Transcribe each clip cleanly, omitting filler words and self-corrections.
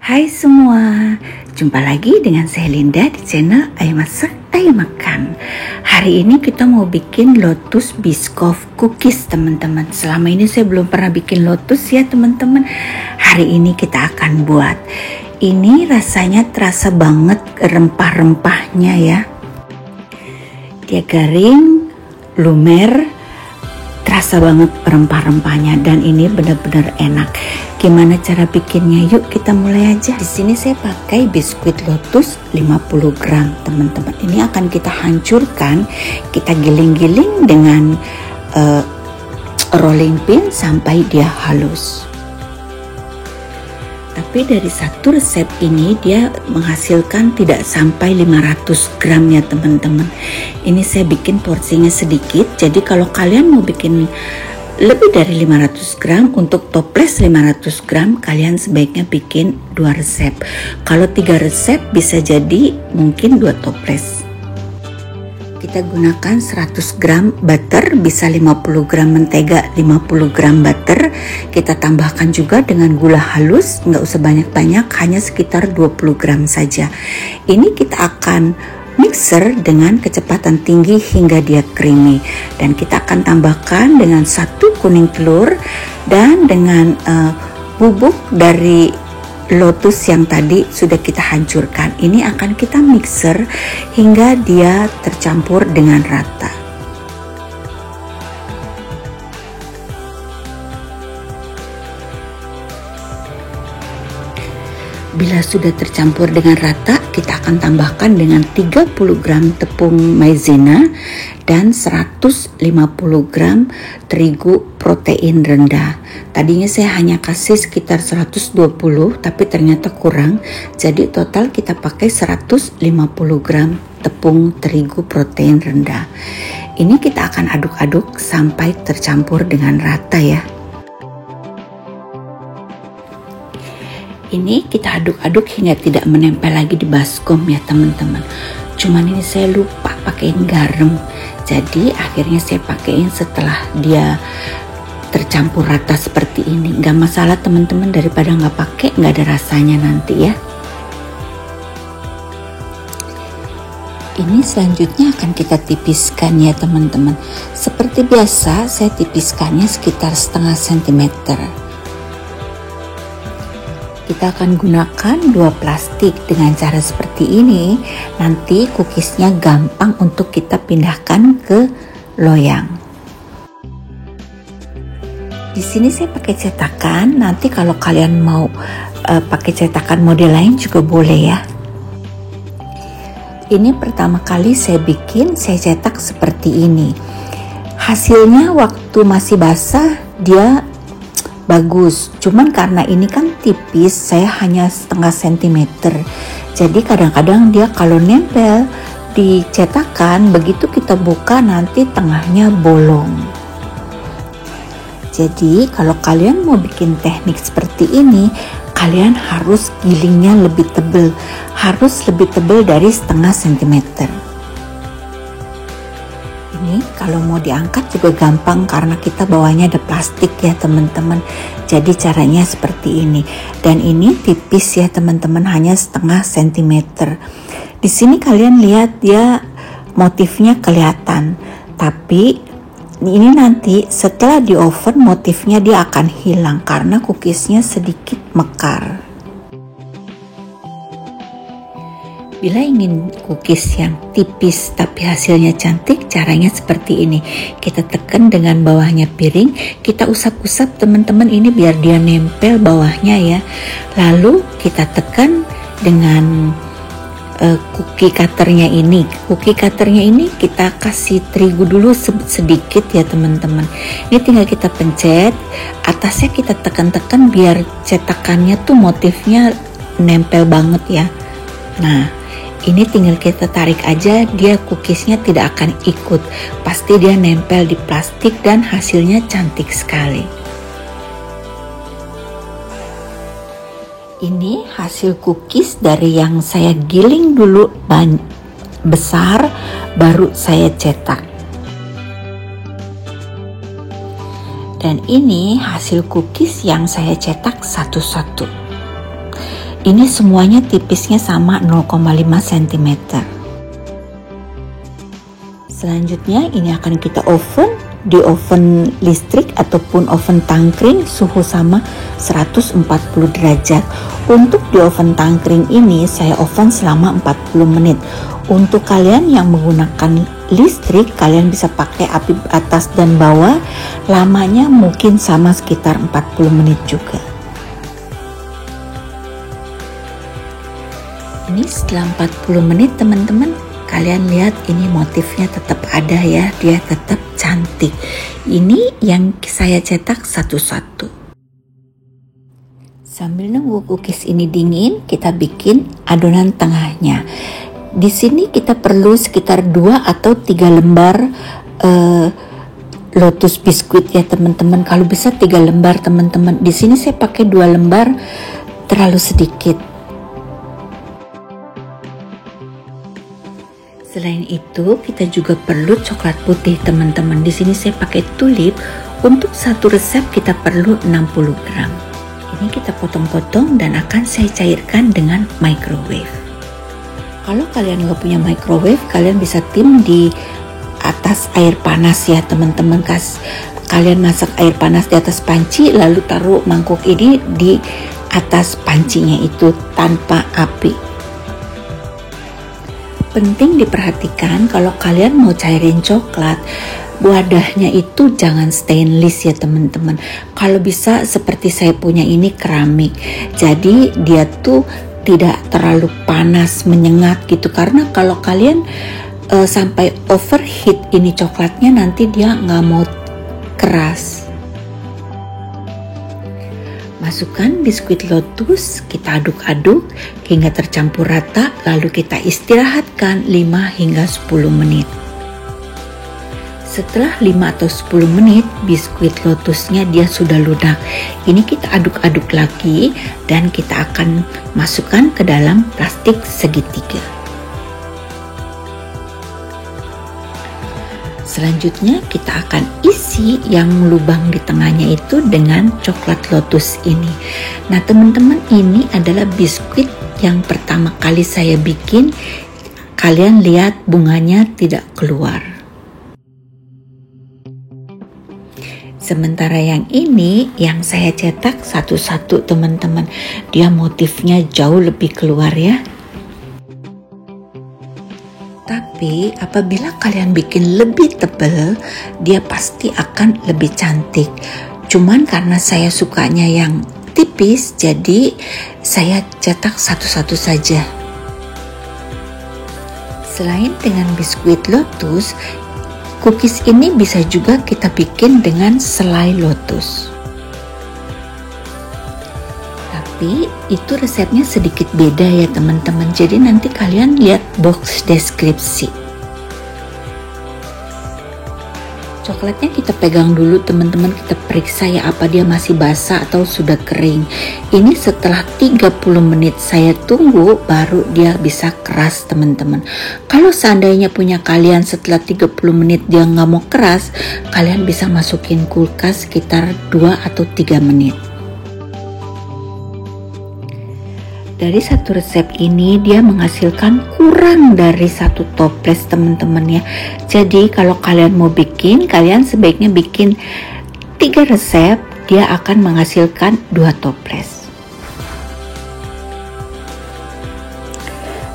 Hai semua, jumpa lagi dengan saya Linda di channel Ayo Masak, Ayo Makan. Hari ini kita mau bikin lotus biscoff cookies teman-teman. Selama ini saya belum pernah bikin lotus ya teman-teman. Hari ini kita akan buat. Ini rasanya terasa banget rempah-rempahnya ya. Dia garing, lumer, terasa banget rempah-rempahnya dan ini benar-benar enak. Gimana cara bikinnya? Yuk kita mulai aja. Di sini saya pakai biskuit lotus 50 gram teman-teman. Ini akan kita hancurkan, kita giling-giling dengan rolling pin sampai dia halus. Tapi dari satu resep ini dia menghasilkan tidak sampai 500 gram ya teman-teman. Ini saya bikin porsinya sedikit, jadi kalau kalian mau bikin lebih dari 500 gram, untuk toples 500 gram kalian sebaiknya bikin 2 resep. Kalau 3 resep bisa jadi mungkin 2 toples. Kita gunakan 100 gram butter, bisa 50 gram mentega, 50 gram butter. Kita tambahkan juga dengan gula halus, nggak usah banyak-banyak, hanya sekitar 20 gram saja. Ini kita akan mixer dengan kecepatan tinggi hingga dia creamy, dan kita akan tambahkan dengan 1 kuning telur dan dengan bubuk dari lotus yang tadi sudah kita hancurkan. Ini akan kita mixer hingga dia tercampur dengan rata. Bila sudah tercampur dengan rata, kita akan tambahkan dengan 30 gram tepung maizena dan 150 gram terigu protein rendah. Tadinya saya hanya kasih sekitar 120, tapi ternyata kurang. Jadi total kita pakai 150 gram tepung terigu protein rendah. Ini kita akan aduk-aduk sampai tercampur dengan rata ya. Ini kita aduk-aduk hingga tidak menempel lagi di baskom ya teman-teman. Cuman ini saya lupa pakein garam, jadi akhirnya saya pakein setelah dia tercampur rata seperti ini. Gak masalah teman-teman, daripada nggak pakai nggak ada rasanya nanti ya. Ini selanjutnya akan kita tipiskan ya teman-teman. Seperti biasa saya tipiskannya sekitar setengah sentimeter. Kita akan gunakan 2 plastik. Dengan cara seperti ini nanti cookiesnya gampang untuk kita pindahkan ke loyang. Di sini saya pakai cetakan, nanti kalau kalian mau pakai cetakan model lain juga boleh ya. Ini pertama kali saya bikin, saya cetak seperti ini. Hasilnya waktu masih basah dia bagus, cuman karena ini kan tipis, saya hanya setengah sentimeter. Jadi kadang-kadang dia kalau nempel di cetakan, begitu kita buka nanti tengahnya bolong. Jadi kalau kalian mau bikin teknik seperti ini, kalian harus gilingnya lebih tebal, harus lebih tebal dari setengah sentimeter. Ini kalau mau diangkat juga gampang karena kita bawahnya ada plastik ya teman-teman. Jadi caranya seperti ini, dan ini tipis ya teman-teman, hanya setengah sentimeter. Di sini kalian lihat dia motifnya kelihatan, tapi ini nanti setelah di oven motifnya dia akan hilang karena cookiesnya sedikit mekar. Bila ingin cookies yang tipis tapi hasilnya cantik, caranya seperti ini. Kita tekan dengan bawahnya piring, kita usap-usap teman-teman ini biar dia nempel bawahnya ya. Lalu kita tekan dengan cookie cutternya ini. Cookie cutternya ini kita kasih terigu dulu sedikit ya teman-teman. Ini tinggal kita pencet, atasnya kita tekan-tekan biar cetakannya tuh motifnya nempel banget ya. Nah, ini tinggal kita tarik aja, dia cookiesnya tidak akan ikut, pasti dia nempel di plastik dan hasilnya cantik sekali. Ini hasil cookies dari yang saya giling dulu besar, baru saya cetak. Dan ini hasil cookies yang saya cetak satu-satu. Ini semuanya tipisnya sama 0,5 cm. Selanjutnya ini akan kita oven di oven listrik ataupun oven tangkring, suhu sama 140 derajat. Untuk di oven tangkring ini saya oven selama 40 menit. Untuk kalian yang menggunakan listrik, kalian bisa pakai api atas dan bawah, lamanya mungkin sama sekitar 40 menit juga. Ini setelah 40 menit teman-teman, kalian lihat ini motifnya tetap ada ya, dia tetap cantik. Ini yang saya cetak satu-satu. Sambil nunggu cookies ini dingin, kita bikin adonan tengahnya. Di sini kita perlu sekitar 2 atau 3 lembar lotus biskuit ya teman-teman. Kalau bisa 3 lembar teman-teman. Di sini saya pakai 2 lembar, terlalu sedikit. Selain itu, kita juga perlu coklat putih teman-teman. Di sini saya pakai tulip. Untuk satu resep kita perlu 60 gram. Ini kita potong-potong dan akan saya cairkan dengan microwave. Kalau kalian nggak punya microwave, kalian bisa tim di atas air panas ya teman-teman. Kalian masak air panas di atas panci, lalu taruh mangkuk ini di atas pancinya itu tanpa api. Penting diperhatikan kalau kalian mau cairin coklat, wadahnya itu jangan stainless ya teman-teman. Kalau bisa seperti saya punya ini keramik, jadi dia tuh tidak terlalu panas menyengat gitu, karena kalau kalian sampai overheat ini coklatnya, nanti dia nggak mau keras. Masukkan biskuit lotus, kita aduk-aduk hingga tercampur rata, lalu kita istirahatkan 5 hingga 10 menit. Setelah 5 atau 10 menit, biskuit lotusnya dia sudah lunak. Ini kita aduk-aduk lagi dan kita akan masukkan ke dalam plastik segitiga. Selanjutnya kita akan isi yang lubang di tengahnya itu dengan coklat lotus ini. Nah teman-teman, ini adalah biskuit yang pertama kali saya bikin. Kalian lihat bunganya tidak keluar. Sementara yang ini yang saya cetak satu-satu teman-teman, dia motifnya jauh lebih keluar ya. Tapi apabila kalian bikin lebih tebal, dia pasti akan lebih cantik. Cuman karena saya sukanya yang tipis, jadi saya cetak satu-satu saja. Selain dengan biskuit lotus, cookies ini bisa juga kita bikin dengan selai lotus. Tapi itu resepnya sedikit beda ya teman-teman. Jadi nanti kalian lihat box deskripsi. Coklatnya kita pegang dulu teman-teman, kita periksa ya apa dia masih basah atau sudah kering. Ini setelah 30 menit saya tunggu baru dia bisa keras teman-teman. Kalau seandainya punya kalian setelah 30 menit dia nggak mau keras, kalian bisa masukin kulkas sekitar 2 atau 3 menit. Dari satu resep ini dia menghasilkan kurang dari 1 toples teman-teman ya. Jadi kalau kalian mau bikin, kalian sebaiknya bikin 3 resep, dia akan menghasilkan 2 toples.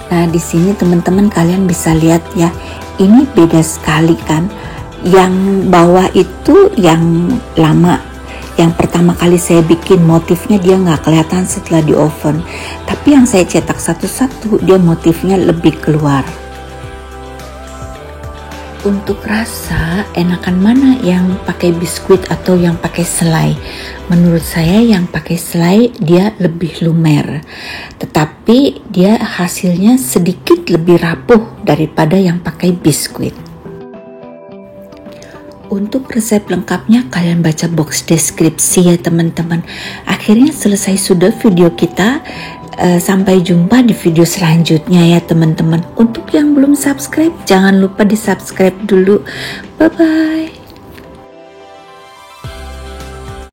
Nah di sini teman-teman kalian bisa lihat ya, ini beda sekali kan. Yang bawah itu yang lama. Yang pertama kali saya bikin motifnya dia nggak kelihatan setelah di oven, tapi yang saya cetak satu-satu dia motifnya lebih keluar. Untuk rasa enakan mana, yang pakai biskuit atau yang pakai selai? Menurut saya yang pakai selai dia lebih lumer, tetapi dia hasilnya sedikit lebih rapuh daripada yang pakai biskuit. Untuk resep lengkapnya kalian baca box deskripsi ya teman-teman. Akhirnya selesai sudah video kita. Sampai jumpa di video selanjutnya ya teman-teman. Untuk yang belum subscribe, jangan lupa di subscribe dulu. Bye bye.